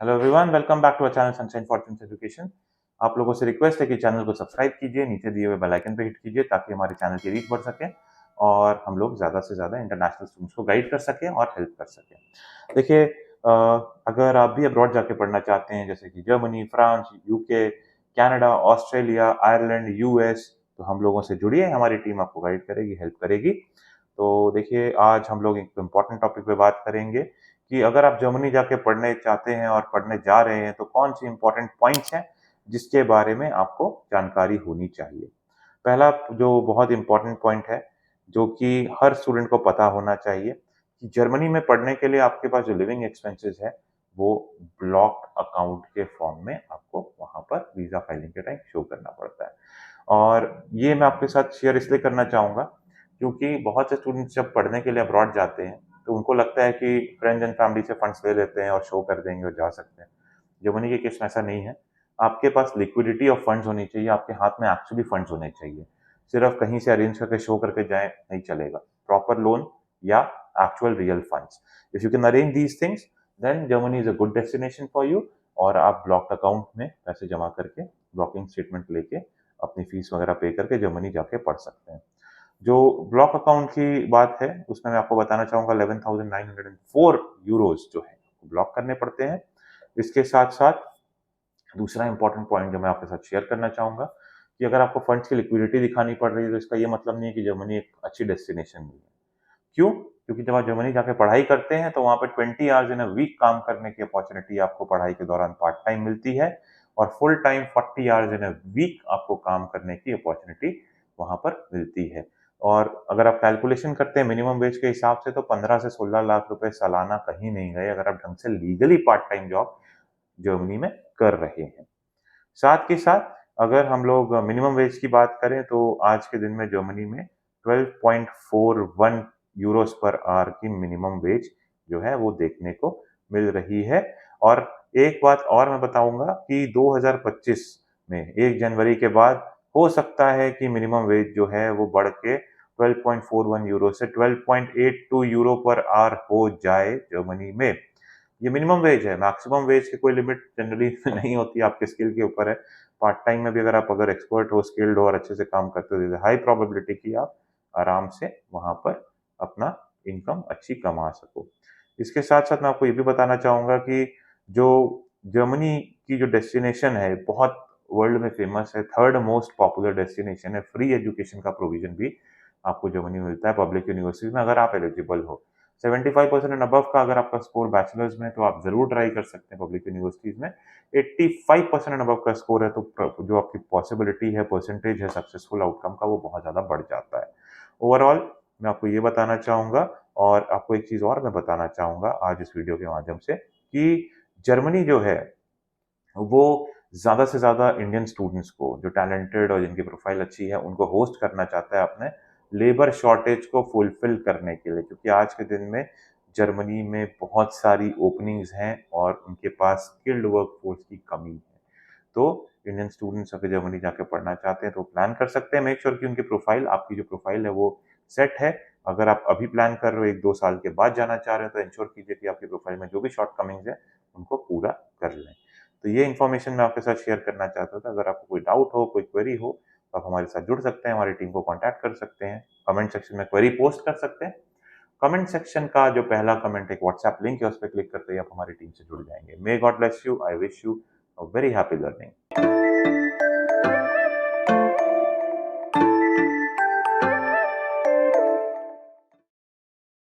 Hello everyone, welcome back to our channel sunshine fortunes education. आप लोगों से request है कि चैनल को सब्सक्राइब कीजिए, नीचे दिए हुए बेल आइकन पे हिट कीजिए ताकि हमारे चैनल की रीच बढ़ सके और हम लोग ज़्यादा से ज़्यादा इंटरनेशनल स्टूडेंट्स को गाइड कर सकें और हेल्प कर सकें। देखिए, अगर आप भी अब्रॉड जाके पढ़ना चाहते हैं जैसे कि Germany, France, UK, Canada, Australia, Ireland, US, तो हम लोगों से जुड़िए, हमारी टीम आपको गाइड करेगी, हेल्प करेगी। तो देखिए, आज हम लोग एक इम्पोर्टेंट टॉपिक पे बात करेंगे कि अगर आप जर्मनी जाके पढ़ने चाहते हैं और पढ़ने जा रहे हैं तो कौन सी इंपॉर्टेंट पॉइंट्स हैं जिसके बारे में आपको जानकारी होनी चाहिए। पहला जो बहुत इंपॉर्टेंट पॉइंट है, जो कि हर स्टूडेंट को पता होना चाहिए, कि जर्मनी में पढ़ने के लिए आपके पास जो लिविंग एक्सपेंसेस है वो ब्लॉक्ड अकाउंट के फॉर्म में आपको वहां पर वीजा फाइलिंग के टाइम शो करना पड़ता है। और ये मैं आपके साथ शेयर इसलिए करना चाहूँगा क्योंकि बहुत से स्टूडेंट्स जब पढ़ने के लिए अब्रॉड जाते हैं तो उनको लगता है कि फ्रेंड्स एंड फैमिली से फंड्स ले लेते हैं और शो कर देंगे और जा सकते हैं। जर्मनी के केस में ऐसा नहीं है। आपके पास लिक्विडिटी ऑफ फंड्स होनी चाहिए, आपके हाथ में एक्चुअली फंड्स होने चाहिए। सिर्फ कहीं से अरेंज करके शो करके जाएँ नहीं चलेगा। प्रॉपर लोन या actual real funds. If you can arrange these things then Germany is a good destination for you और आप ब्लॉक्ड अकाउंट में पैसे जमा करके ब्लॉकिंग स्टेटमेंट लेके अपनी फीस वगैरह पे करके जर्मनी जाके पढ़ सकते हैं। जो ब्लॉक अकाउंट की बात है उसमें मैं आपको बताना चाहूँगा 11,904 यूरोज़ जो है ब्लॉक करने पड़ते हैं। इसके साथ-साथ दूसरा इम्पोर्टेंट पॉइंट जो मैं आपके साथ शेयर करना चाहूँगा कि अगर आपको फंड्स की लिक्विडिटी दिखानी पड़ रही है तो इसका ये मतलब नहीं है कि जर्मनी एक अच्छी डेस्टिनेशन नहीं है। क्यों? क्योंकि जब आप जर्मनी जाके पढ़ाई करते हैं तो वहाँ पे 20 आवर्स इन अ वीक काम करने की अपॉर्चुनिटी आपको पढ़ाई के दौरान पार्ट टाइम मिलती है और full time 40 hours in a week आपको काम करने की अपॉर्चुनिटी वहाँ पर मिलती है। और अगर आप कैलकुलेशन करते हैं मिनिमम वेज के हिसाब से तो 15 से 16 लाख रुपए सालाना कहीं नहीं गए अगर आप ढंग से legally part time job Germany में कर रहे हैं। साथ के साथ अगर हम लोग मिनिमम वेज की बात करें तो आज के दिन में जर्मनी में 12.41 यूरोस पर आवर की मिनिमम वेज जो है वो देखने को मिल रही है। और एक बात और मैं बताऊंगा कि 2025 में 1 जनवरी के बाद हो सकता है कि मिनिमम वेज जो है वो बढ़ के 12.41 यूरो से 12.82 यूरो पर आवर हो जाए जर्मनी में। ये मिनिमम वेज है, मैक्सिमम वेज की कोई लिमिट जनरली नहीं होती, आपके स्किल के ऊपर है। पार्ट टाइम में भी अगर आप एक्सपर्ट हो, स्किल्ड हो और अच्छे से काम करते हो, हाई प्रोबेबिलिटी की आप आराम से वहाँ पर अपना इनकम अच्छी कमा सको। इसके साथ-साथ मैं आपको ये भी बताना चाहूँगा कि जो जर्मनी की जो डेस्टिनेशन है, बहुत वर्ल्ड में फेमस है, थर्ड मोस्ट पॉपुलर डेस्टिनेशन है, फ्री एजुकेशन का प्रोविज़न भी आपको जर्मनी में मिलता है पब्लिक यूनिवर्सिटीज़ में अगर आप एलिजिबल हो। 75% एंड अबव का अगर आपका स्कोर बैचलर्स में है तो आप ज़रूर ट्राई कर सकते हैं पब्लिक यूनिवर्सिटीज़ में। 85% एंड अबव का स्कोर है तो जो आपकी पॉसिबिलिटी है, परसेंटेज है सक्सेसफुल आउटकम का वो बहुत ज़्यादा बढ़ जाता है। ओवरऑल मैं आपको ये बताना चाहूँगा और आपको एक चीज़ और मैं बताना चाहूँगा आज इस वीडियो के माध्यम से कि जर्मनी जो है वो ज़्यादा से ज़्यादा इंडियन स्टूडेंट्स को जो टैलेंटेड और जिनकी प्रोफाइल अच्छी है उनको होस्ट करना चाहता है अपने लेबर शॉर्टेज को फुलफिल करने के लिए, क्योंकि आज के दिन में जर्मनी में बहुत सारी ओपनिंग्स हैं और उनके पास स्किल्ड वर्कफोर्स की कमी है। तो इंडियन स्टूडेंट्स अगर जर्मनी जाके पढ़ना चाहते हैं तो प्लान कर सकते हैं। मेक श्योर कि उनकी प्रोफाइल, आपकी जो प्रोफाइल है वो सेट है। अगर आप अभी प्लान कर रहे हो 1-2 साल के बाद जाना चाह रहे हो तो इंश्योर कीजिए कि आपकी प्रोफाइल में जो भी शॉर्टकमिंग्स है उनको पूरा कर लें। तो ये इन्फॉर्मेशन मैं आपके साथ शेयर करना चाहता था। अगर आपको कोई डाउट हो, कोई क्वेरी हो तो आप हमारे साथ जुड़ सकते हैं, हमारी टीम को कॉन्टैक्ट कर सकते हैं, कमेंट सेक्शन में क्वेरी पोस्ट कर सकते हैं। कमेंट सेक्शन का जो पहला कमेंट एक व्हाट्सएप लिंक है उस पे क्लिक करते ही आप हमारी टीम से जुड़ जाएंगे। May God bless you. I wish you a very happy learning.